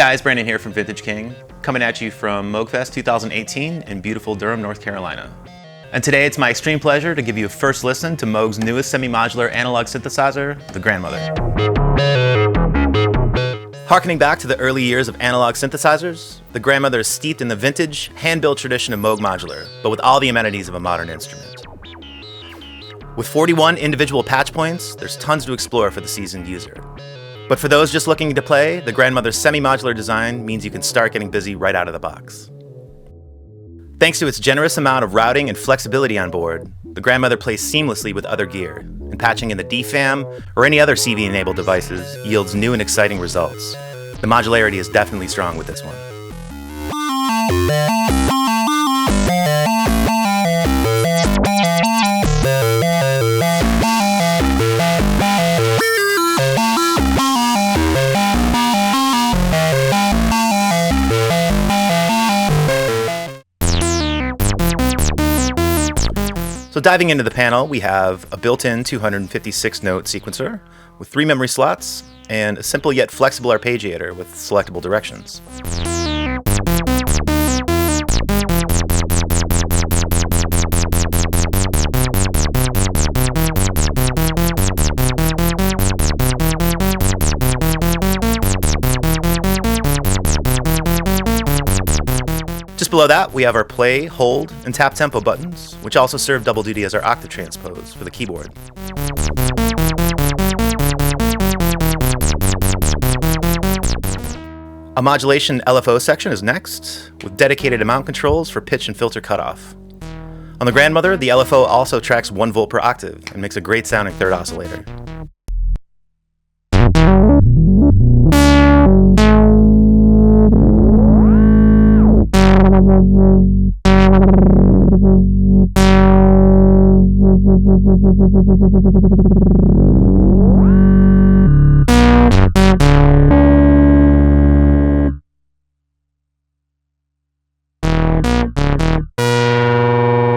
guys, Brandon here from Vintage King, coming at you from Moog Fest 2018 in beautiful Durham, North Carolina. And today it's my extreme pleasure to give you a first listen to Moog's newest semi-modular analog synthesizer, the Grandmother. Harkening back to the early years of analog synthesizers, the Grandmother is steeped in the vintage, hand-built tradition of Moog modular, but with all the amenities of a modern instrument. With 41 individual patch points, there's tons to explore for the seasoned user. But for those just looking to play, the Grandmother's semi-modular design means you can start getting busy right out of the box. Thanks to its generous amount of routing and flexibility on board, the Grandmother plays seamlessly with other gear, and patching in the DFAM or any other CV-enabled devices yields new and exciting results. The modularity is definitely strong with this one. So diving into the panel, we have a built-in 256-note sequencer with 3 memory slots and a simple yet flexible arpeggiator with selectable directions. Just below that, we have our play, hold, and tap tempo buttons, which also serve double duty as our octave transpose for the keyboard. A Modulation Lfo section is next, with dedicated amount controls for pitch and filter cutoff. On the Grandmother, the Lfo also tracks 1 volt per octave and makes a great sounding third oscillator.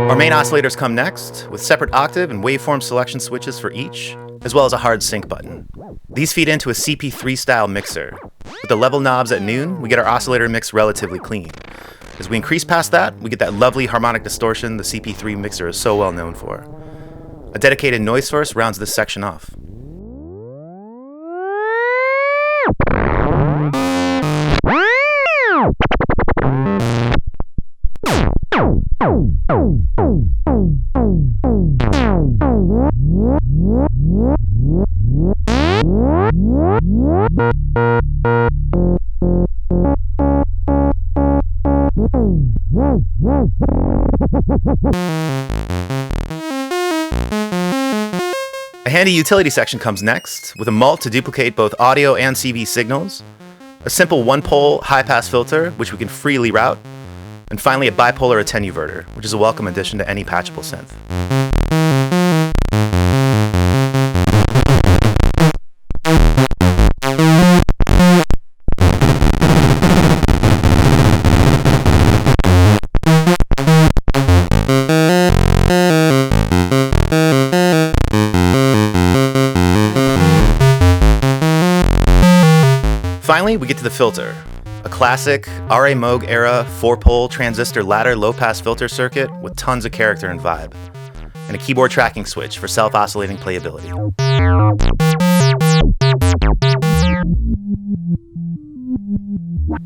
Our main oscillators come next, with separate octave and waveform selection switches for each, as well as a hard sync button. These feed into a CP3 style mixer. With the level knobs at noon, we get our oscillator mix relatively clean. As we increase past that, we get that lovely harmonic distortion the CP3 mixer is so well known for. A dedicated noise source rounds this section off. A handy utility section comes next, with a mult to duplicate both audio and CV signals, a simple 1-pole high-pass filter, which we can freely route, and finally a bipolar attenuverter, which is a welcome addition to any patchable synth. Finally, we get to the filter, a classic RA Moog era 4-pole transistor ladder low-pass filter circuit with tons of character and vibe, and a keyboard tracking switch for self-oscillating playability.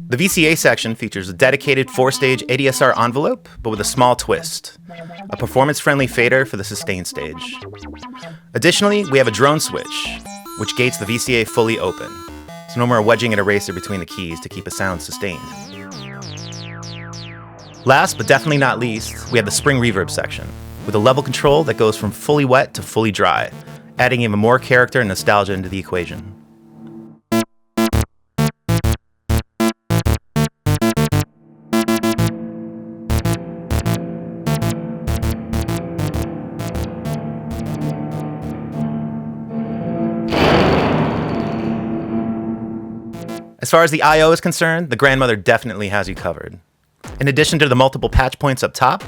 The VCA section features a dedicated 4-stage ADSR envelope, but with a small twist, a performance-friendly fader for the sustain stage. Additionally, we have a drone switch, which gates the VCA fully open. So no more wedging an eraser between the keys to keep a sound sustained. Last, but definitely not least, we have the spring reverb section, with a level control that goes from fully wet to fully dry, adding even more character and nostalgia into the equation. As far as the I/O is concerned, the Grandmother definitely has you covered. In addition to the multiple patch points up top,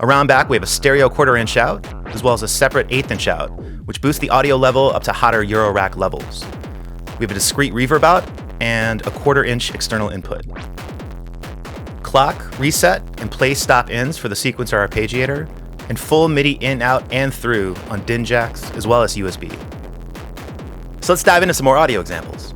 around back we have a stereo 1/4 inch out, as well as a separate 1/8 inch out, which boosts the audio level up to hotter Euro rack levels. We have a discrete reverb out, and a 1/4 inch external input. Clock, reset, and play stop ins for the sequencer arpeggiator, and full MIDI in, out, and through on DIN jacks, as well as USB. So let's dive into some more audio examples.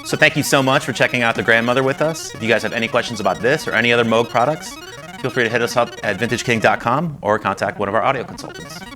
So thank you so much for checking out the Grandmother with us. If you guys have any questions about this or any other Moog products, feel free to hit us up at vintageking.com or contact one of our audio consultants.